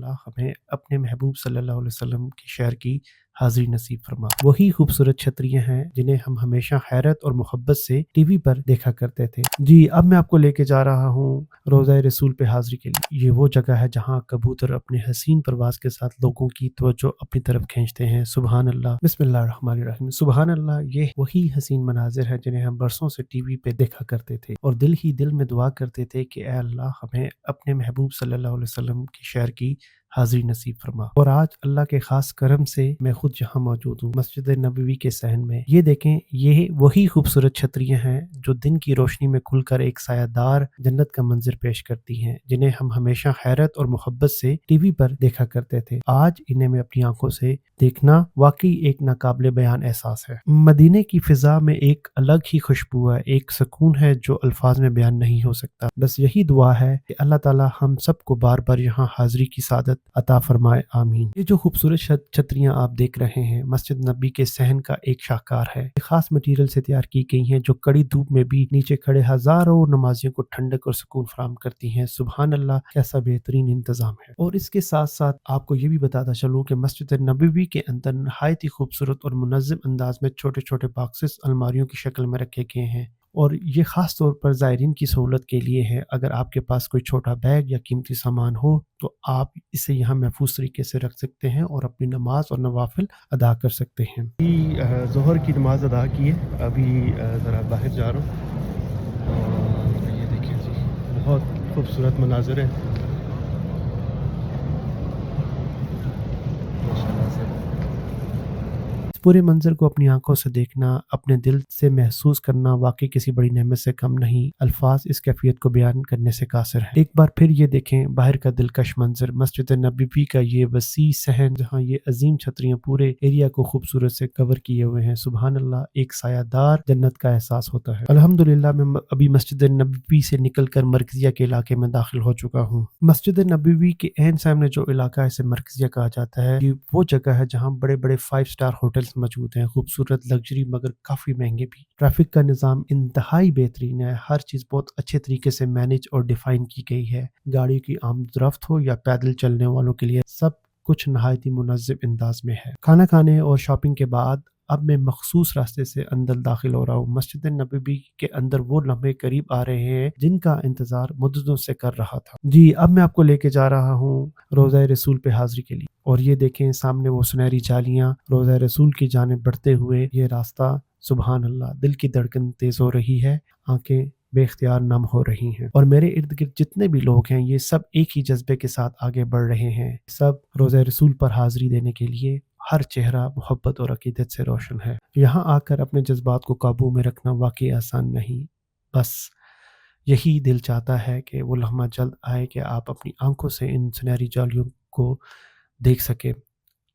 अल्लाह हमें अपने महबूब सल्लल्लाहु अलैहि वसल्लम की शहर की हाज़िरी नसीब फरमा। वही खूबसूरत छतरियाँ हैं जिन्हें हम हमेशा हैरत और मोहब्बत से टीवी पर देखा करते थे। जी, अब मैं आपको लेके जा रहा हूँ रोज़ा रसूल पे हाज़िरी के लिए। ये वो जगह है जहाँ कबूतर अपने हसीन परवाज़ के साथ लोगों की तवज्जो अपनी तरफ खींचते हैं। सुबहान अल्लाह, बिस्मिल्लाहिर्रहमानिर्रहीम। सुबहान अल्लाह, ये वही हसीन मनाज़िर है जिन्हें हम बरसों से टीवी पे देखा करते थे और दिल ही दिल में दुआ करते थे कि ऐ अल्लाह हमें अपने महबूब सल्लल्लाहु अलैहि वसल्लम की शहर की हाज़िरी नसीब फरमा। और आज अल्लाह के खास करम से मैं खुद यहाँ मौजूद हूँ मस्जिद नबवी के सहन में। ये देखें, ये वही खूबसूरत छतरियाँ हैं जो दिन की रोशनी में खुलकर एक सायादार जन्नत का मंजर पेश करती हैं, जिन्हें हम हमेशा हैरत और मोहब्बत से टीवी पर देखा करते थे। आज इन्हें मैं अपनी आंखों से देखना वाकई एक नाकाबिले बयान एहसास है। मदीने की फिजा में एक अलग ही खुशबू है, एक सुकून है जो अल्फाज में बयान नहीं हो सकता। बस यही दुआ है कि अल्लाह ताला हम सबको बार बार यहाँ हाजिरी की सादत अता फरमाए, आमीन। ये जो खूबसूरत छतरियाँ आप देख रहे हैं मस्जिद नबी के सहन का एक शाहकार है। ये खास मटीरियल से तैयार की गई हैं जो कड़ी धूप में भी नीचे खड़े हजारों नमाजियों को ठंडक और सुकून फराहम करती हैं। सुभान अल्लाह, कैसा बेहतरीन इंतजाम है। और इसके साथ साथ आपको ये भी बताता चलूँ कि मस्जिद नबवी के अंदर नहायत ही खूबसूरत और मुनज़्ज़म अंदाज में छोटे छोटे बॉक्सेस अलमारियों की शक्ल में रखे गए हैं और ये ख़ास तौर पर ज़ायरीन की सहूलत के लिए है। अगर आपके पास कोई छोटा बैग या कीमती सामान हो तो आप इसे यहाँ महफूज तरीके से रख सकते हैं और अपनी नमाज और नवाफिल अदा कर सकते हैं। ज़ोहर की नमाज अदा की है, अभी ज़रा बाहर जा रहा हूँ और ये देखिए जी, बहुत खूबसूरत मनाज़िर है। पूरे मंजर को अपनी आंखों से देखना, अपने दिल से महसूस करना वाकई किसी बड़ी नेमत से कम नहीं। अल्फाज इस कैफियत को बयान करने से कासिर है। एक बार फिर ये देखें बाहर का दिलकश मंजर, मस्जिद नबवी का ये वसी सहन जहाँ ये अजीम छतरियाँ पूरे एरिया को खूबसूरत से कवर किए हुए हैं। सुबहान अल्लाह, एक सायादार जन्नत का एहसास होता है। अल्हम्दुलिल्लाह, मैं अभी मस्जिद नबवी से निकल कर मरकजिया के इलाके में दाखिल हो चुका हूँ। मस्जिद नबवी के एन सामने जो इलाका है इसे मरकजिया कहा जाता है। ये वो जगह है जहाँ बड़े बड़े 5 स्टार होटल मौजूद हैं, खूबसूरत लग्जरी मगर काफ़ी महंगे भी। ट्रैफिक का निज़ाम इंतहाई बेहतरीन है, हर चीज़ बहुत अच्छे तरीके से मैनेज और डिफ़ाइन की गई है। गाड़ी की आमदरफ्त हो या पैदल चलने वालों के लिए सब कुछ नहायत ही मुनज़्ज़म अंदाज में है। खाना खाने और शॉपिंग के बाद अब मैं मखसूस रास्ते से अंदर दाखिल हो रहा हूँ। मस्जिद नबवी के अंदर वो लम्हे करीब आ रहे हैं जिनका इंतजार मुद्दतों से कर रहा था। जी, अब मैं आपको लेके जा रहा हूँ रोज़ा रसूल पे हाज़िरी के लिए। और ये देखें सामने वो सुनहरी जालियाँ, रोज़ा रसूल की जानिब बढ़ते हुए ये रास्ता। सुबहान अल्लाह, दिल की धड़कन तेज हो रही है, आंखें बेख्तियार नम हो रही हैं और मेरे इर्द गिर्द जितने भी लोग हैं ये सब एक ही जज्बे के साथ आगे बढ़ रहे हैं। सब रोज़ा रसूल पर हाज़िरी देने के लिए, हर चेहरा मोहब्बत और अकीदत से रोशन है। यहाँ आकर अपने जज्बात को काबू में रखना वाकई आसान नहीं। बस यही दिल चाहता है कि वो लम्हा जल्द आए कि आप अपनी आंखों से इन सुनहरी जालियों को देख सकें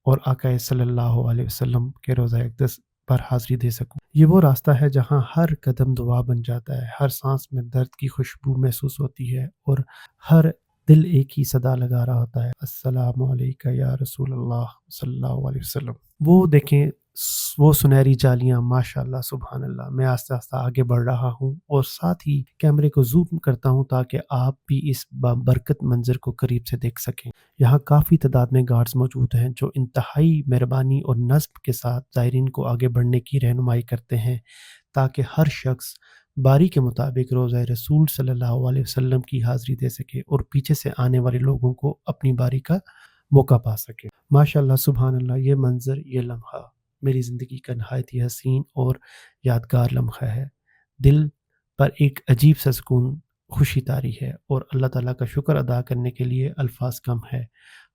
और आका सल्लल्लाहु अलैहि वसल्लम के रोज़ा अक़दस पर हाज़िरी दे सकूं। ये वो रास्ता है जहां हर कदम दुआ बन जाता है, हर सांस में दर्द की खुशबू महसूस होती है और हर दिल एक ही सदा लगा रहा होता है, अस्सलामु अलैका या रसूल अल्लाह सल्लल्लाहु अलैहि वसल्लम। वो देखें वो सुनहरी जालियां, माशाअल्लाह, सुभान अल्लाह। मैं आस्ते आस्ते आगे बढ़ रहा हूँ और साथ ही कैमरे को जूम करता हूँ ताकि आप भी इस बरकत मंजर को करीब से देख सकें। यहाँ काफ़ी तादाद में गार्ड्स मौजूद हैं जो इंतहाई मेहरबानी और नज़्म के साथ ज़ायरीन को आगे बढ़ने की रहनुमाई करते हैं ताकि हर शख्स बारी के मुताबिक रोज़ा रसूल सल्लल्लाहु अलैहि वसल्लम की हाज़िरी दे सके और पीछे से आने वाले लोगों को अपनी बारी का मौका पा सके। माशाअल्लाह, सुभान अल्लाह, ये मंज़र, ये लम्हा मेरी ज़िंदगी का नहायत ही हसीन और यादगार लम्हा है। दिल पर एक अजीब सा सुकून, खुशी तारी है और अल्लाह ताला का शुक्र अदा करने के लिए अल्फाज कम है।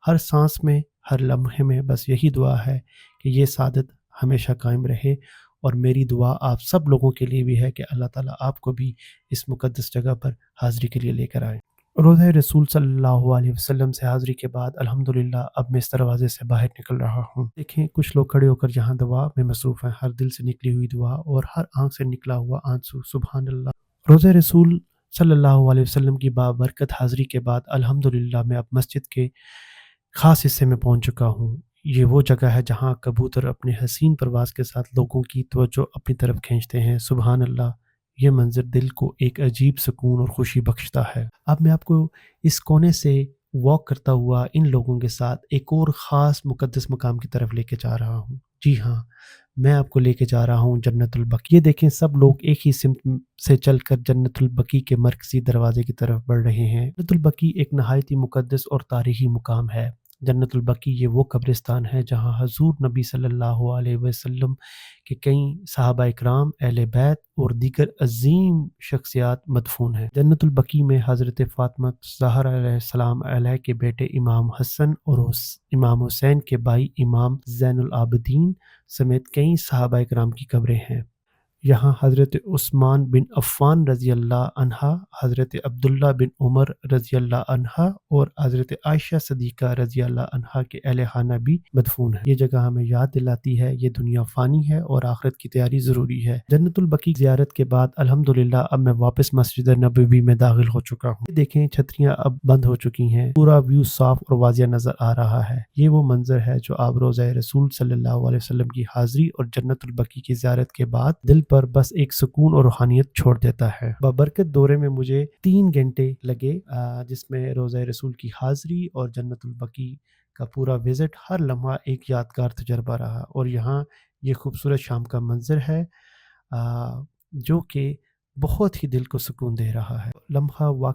हर सांस में, हर लम्हे में बस यही दुआ है कि ये सादत हमेशा कायम रहे और मेरी दुआ आप सब लोगों के लिए भी है कि अल्लाह ताला आपको भी इस मुक़द्दस जगह पर हाज़िरी के लिए लेकर आए। रोज़ा रसूल सल्लल्लाहु अलैहि वसल्लम से हाज़िरी के बाद अल्हम्दुलिल्लाह अब मैं इस दरवाज़े से बाहर निकल रहा हूँ। देखें कुछ लोग खड़े होकर जहाँ दुआ में मसरूफ़ हैं, हर दिल से निकली हुई दुआ और हर आँख से निकला हुआ आंसू। सुभान अल्लाह। रोज़ा रसूल सल्लल्लाहु अलैहि वसल्लम की बाबरकत हाज़िरी के बाद अल्हम्दुलिल्लाह मैं अब मस्जिद के ख़ास हिस्से में पहुँच चुका हूँ। ये वो जगह है जहाँ कबूतर अपने हसीन परवाज़ के साथ लोगों की तवज्जो अपनी तरफ खींचते हैं। सुभान अल्लाह, ये मंज़र दिल को एक अजीब सुकून और खुशी बख्शता है। अब मैं आपको इस कोने से واک کرتا ہوا ان لوگوں کے ساتھ ایک اور خاص مقدس مقام کی طرف لے کے جا رہا ہوں۔ جی ہاں، میں آپ کو لے کے جا رہا ہوں جنت البقیع۔ یہ دیکھیں سب لوگ ایک ہی سمت سے چل کر جنت البقیع کے مرکزی دروازے کی طرف بڑھ رہے ہیں۔ جنت البقیع ایک نہایت ہی مقدس اور تاریخی مقام ہے۔ جنت البقیع یہ وہ قبرستان ہے جہاں حضور نبی صلی اللہ علیہ وسلم کے کئی صحابہ اکرام، اہل بیت اور دیگر عظیم شخصیات مدفون ہیں۔ جنت البقیع میں حضرت فاطمہ زہرا علیہ السلام علیہ کے بیٹے امام حسن اور امام حسین کے بھائی امام زین العابدین سمیت کئی صحابہ اکرام کی قبریں ہیں۔ یہاں حضرت عثمان بن عفان رضی اللہ عنہ، حضرت عبداللہ بن عمر رضی اللہ عنہ اور حضرت عائشہ صدیقہ رضی اللہ عنہ کے اہل خانہ بھی مدفون ہیں۔ یہ جگہ ہمیں یاد دلاتی ہے یہ دنیا فانی ہے اور آخرت کی تیاری ضروری ہے۔ جنت البقیع زیارت کے بعد الحمدللہ اب میں واپس مسجد نبوی میں داخل ہو چکا ہوں۔ دیکھیں چھتریاں اب بند ہو چکی ہیں، پورا ویو صاف اور واضح نظر آ رہا ہے۔ یہ وہ منظر ہے جو آپ روضہ رسول صلی اللہ علیہ وسلم کی حاضری اور جنت البقیع کی زیارت کے بعد دل پر بس ایک سکون اور روحانیت چھوڑ دیتا ہے۔ بابرکت دورے میں مجھے 3 گھنٹے لگے، جس میں روضہ رسول کی حاضری اور جنت البقیع کا پورا وزٹ، ہر لمحہ ایک یادگار تجربہ رہا۔ اور یہاں یہ خوبصورت شام کا منظر ہے جو کہ بہت ہی دل کو سکون دے رہا ہے۔ لمحہ واقعی